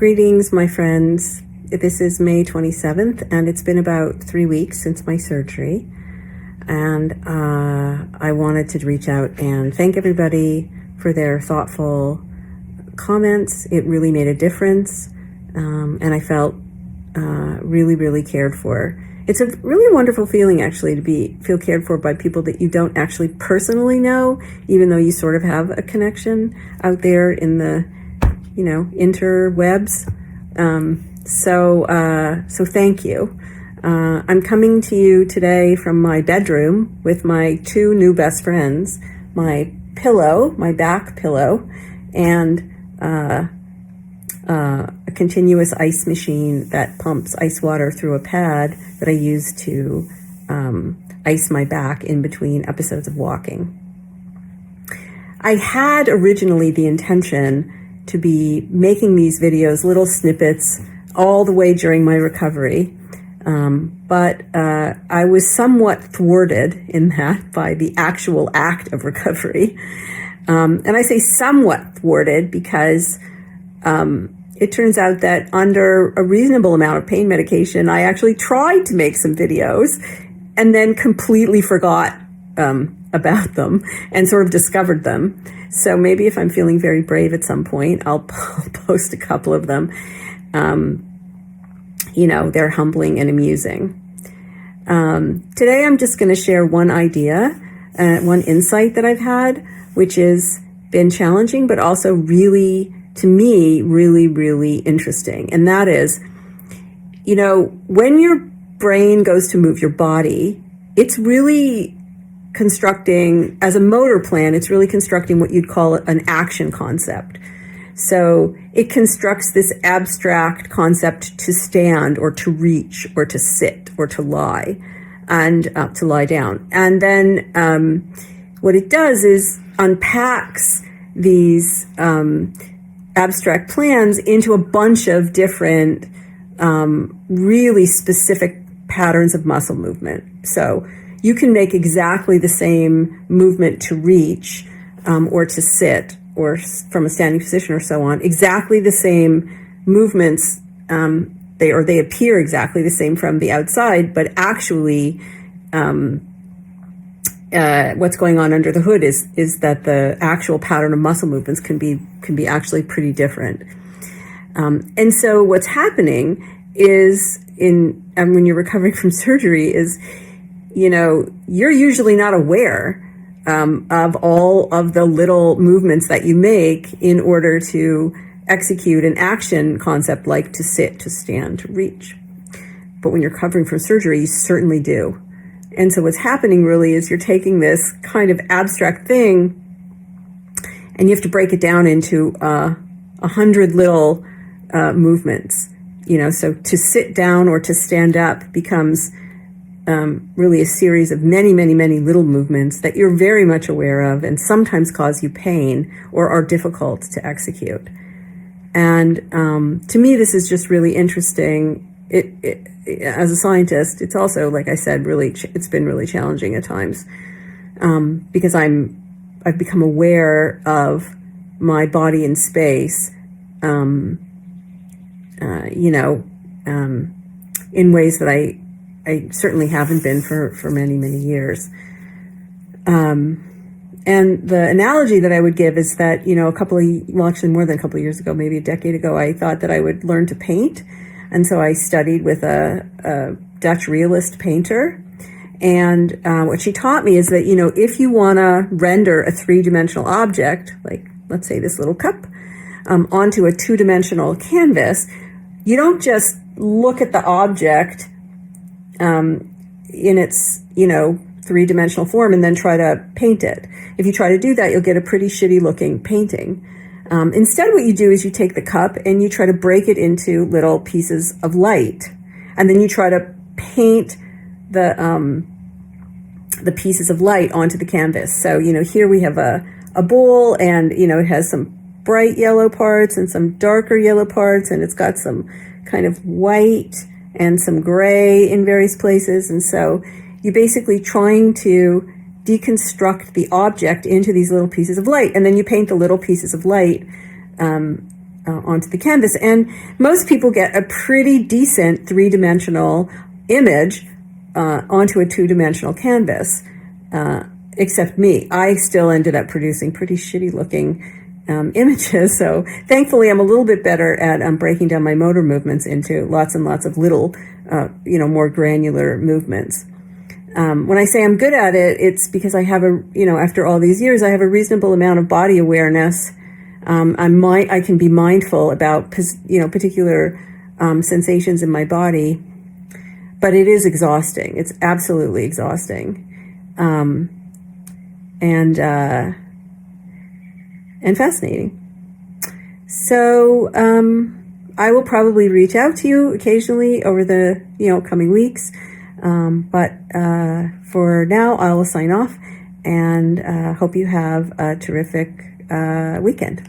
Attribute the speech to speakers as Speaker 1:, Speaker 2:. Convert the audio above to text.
Speaker 1: Greetings, my friends. This is May 27th, and it's been about 3 weeks since my surgery. And I wanted to reach out and thank everybody for their thoughtful comments. It really made a difference, and I felt really, really cared for. It's a really wonderful feeling, actually, to feel cared for by people that you don't actually personally know, even though you sort of have a connection out there in the interwebs. So thank you. I'm coming to you today from my bedroom with my two new best friends, my back pillow, and a continuous ice machine that pumps ice water through a pad that I use to ice my back in between episodes of walking. I had originally the intention to be making these videos, little snippets, all the way during my recovery. But I was somewhat thwarted in that by the actual act of recovery. And I say somewhat thwarted because it turns out that under a reasonable amount of pain medication, I actually tried to make some videos and then completely forgot about them and sort of discovered them. So maybe if I'm feeling very brave at some point, I'll post a couple of them. They're humbling and amusing. Today I'm just going to share one idea, one insight that I've had, which has been challenging, but also really, to me, really, really interesting. And that is, when your brain goes to move your body, it's really constructing, as a motor plan, it's really constructing what you'd call an action concept. So it constructs this abstract concept to stand or to reach or to sit or to lie and to lie down. And then what it does is unpacks these abstract plans into a bunch of different really specific patterns of muscle movement. So you can make exactly the same movement to reach or to sit or from a standing position or so on, exactly the same movements, they appear exactly the same from the outside, but actually what's going on under the hood is that the actual pattern of muscle movements can be actually pretty different. And so what's happening is when you're recovering from surgery is, you're usually not aware of all of the little movements that you make in order to execute an action concept like to sit, to stand, to reach. But when you're recovering from surgery, you certainly do. And so what's happening really is you're taking this kind of abstract thing and you have to break it down into 100 little movements. So to sit down or to stand up becomes really a series of many, many, many little movements that you're very much aware of and sometimes cause you pain or are difficult to execute. And to me, this is just really interesting. As a scientist, it's also, like I said, it's been really challenging at times because I've become aware of my body in space, in ways that I certainly haven't been for many, many years. And the analogy that I would give is that, actually more than a couple of years ago, maybe a decade ago, I thought that I would learn to paint. And so I studied with a Dutch realist painter. And what she taught me is that, if you want to render a three-dimensional object, like let's say this little cup, onto a two-dimensional canvas, you don't just look at the object in its, three-dimensional form and then try to paint it. If you try to do that, you'll get a pretty shitty looking painting. Instead, what you do is you take the cup and you try to break it into little pieces of light. And then you try to paint the pieces of light onto the canvas. So, here we have a bowl and, it has some bright yellow parts and some darker yellow parts, and it's got some kind of white and some gray in various places. And so you're basically trying to deconstruct the object into these little pieces of light. And then you paint the little pieces of light onto the canvas. And most people get a pretty decent three-dimensional image onto a two-dimensional canvas, except me. I still ended up producing pretty shitty-looking images. So thankfully, I'm a little bit better at breaking down my motor movements into lots and lots of little, more granular movements. When I say I'm good at it, it's because I have after all these years, I have a reasonable amount of body awareness. I can be mindful about, particular sensations in my body, but it is exhausting. It's absolutely exhausting, and fascinating. So I will probably reach out to you occasionally over the coming weeks. But for now, I will sign off and hope you have a terrific weekend.